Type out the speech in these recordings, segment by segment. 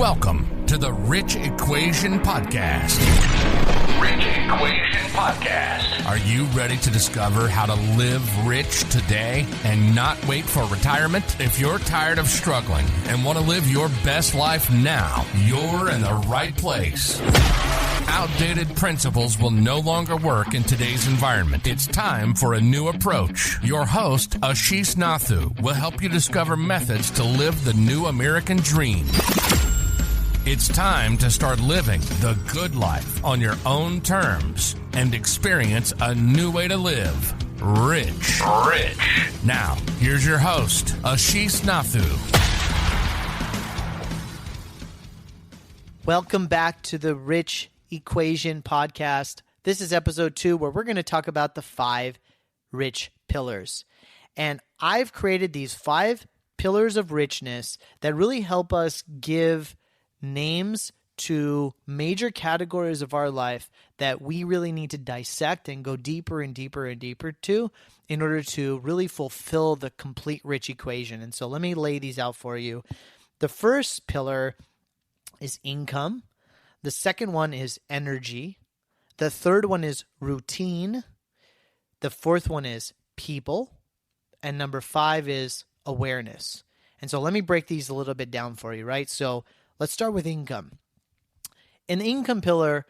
Welcome to the Rich Equation Podcast. Rich Equation Podcast. Are you ready to discover how to live rich today and not wait for retirement? If you're tired of struggling and want to live your best life now, you're in the right place. Outdated principles will no longer work in today's environment. It's time for a new approach. Your host, Ashish will help you discover methods to live the new American dream. It's time to start living the good life on your own terms and experience a new way to live. Rich. Now, here's your host, Ashish Nathu. Welcome back to the Rich Equation Podcast. This is episode 2 where we're going to talk about the 5 rich pillars. And I've created these 5 pillars of richness that really help us give names to major categories of our life that we really need to dissect and go deeper and deeper and deeper to in order to really fulfill the complete rich equation. And so let me lay these out for you. The first pillar is income. The second one is energy. The third one is routine. The fourth one is people. And number 5 is awareness. And so let me break these a little bit down for you, right? So let's start with income. In the income pillar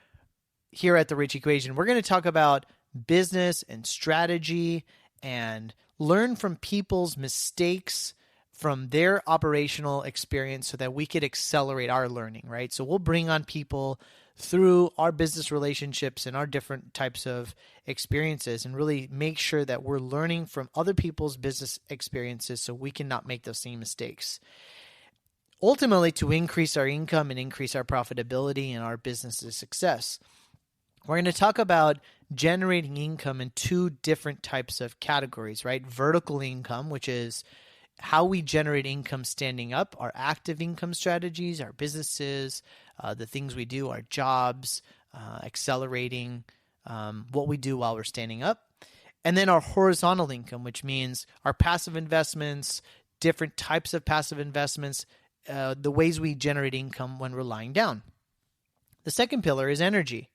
here at the Rich Equation, we're going to talk about business and strategy and learn from people's mistakes from their operational experience so that we could accelerate our learning, right? So we'll bring on people through our business relationships and our different types of experiences and really make sure that we're learning from other people's business experiences so we can not make those same mistakes. Ultimately, to increase our income and increase our profitability and our business's success. We're going to talk about generating income in 2 different types of categories, right? Vertical income, which is how we generate income standing up, our active income strategies, our businesses, the things we do, our jobs, accelerating what we do while we're standing up. And then our horizontal income, which means our passive investments, different types of passive investments, the ways we generate income when we're lying down. The second pillar is energy.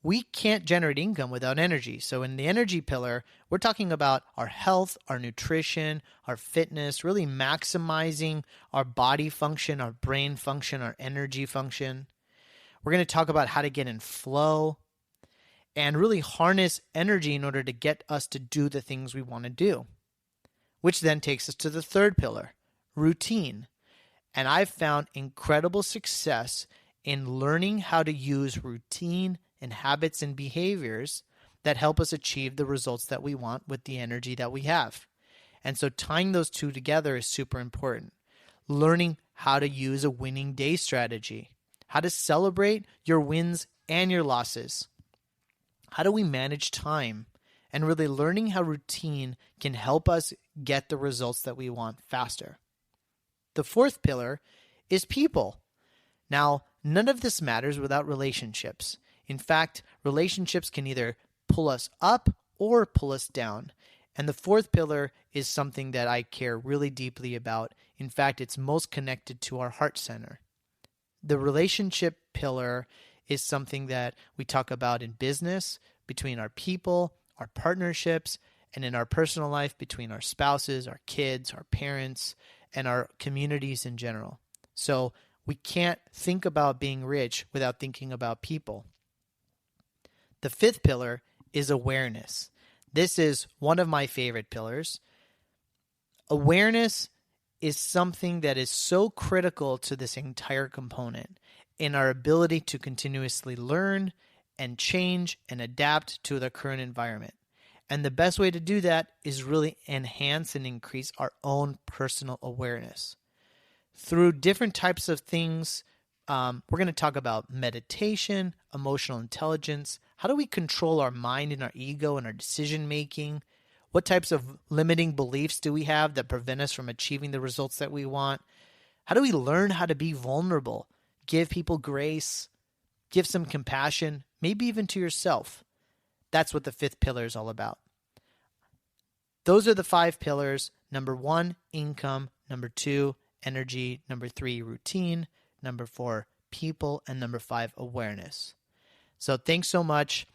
We can't generate income without energy. So in the energy pillar, we're talking about our health, our nutrition, our fitness, really maximizing our body function, our brain function, our energy function. We're going to talk about how to get in flow and really harness energy in order to get us to do the things we want to do, which then takes us to the third pillar, routine. And I've found incredible success in learning how to use routine and habits and behaviors that help us achieve the results that we want with the energy that we have. And so tying those 2 together is super important. Learning how to use a winning day strategy, how to celebrate your wins and your losses. How do we manage time? And really learning how routine can help us get the results that we want faster. The fourth pillar is people. Now, none of this matters without relationships. In fact, relationships can either pull us up or pull us down. And the fourth pillar is something that I care really deeply about. In fact, it's most connected to our heart center. The relationship pillar is something that we talk about in business, between our people, our partnerships, and in our personal life between our spouses, our kids, our parents, and our communities in general. So we can't think about being rich without thinking about people. The fifth pillar is awareness. This is one of my favorite pillars. Awareness is something that is so critical to this entire component in our ability to continuously learn and change and adapt to the current environment. And the best way to do that is really enhance and increase our own personal awareness. Through different types of things, we're going to talk about meditation, emotional intelligence. How do we control our mind and our ego and our decision making? What types of limiting beliefs do we have that prevent us from achieving the results that we want? How do we learn how to be vulnerable, give people grace, give some compassion, maybe even to yourself? That's what the fifth pillar is all about. Those are the 5 pillars. Number 1, income. Number 2, energy. Number 3, routine. number 4, people, and number 5, awareness. So thanks so much.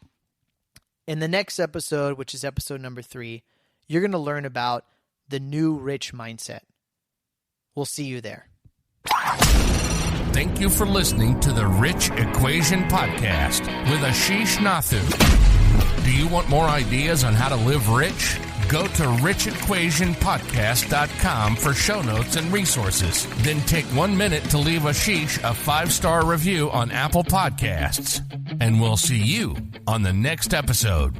In the next episode, which is episode number 3, you're going to learn about the new rich mindset. We'll see you there. Thank you for listening to the Rich Equation Podcast with Ashish Nathu. Do you want more ideas on how to live rich? Go to richequationpodcast.com for show notes and resources. Then take 1 minute to leave Ashish a 5-star review on Apple Podcasts. And we'll see you on the next episode.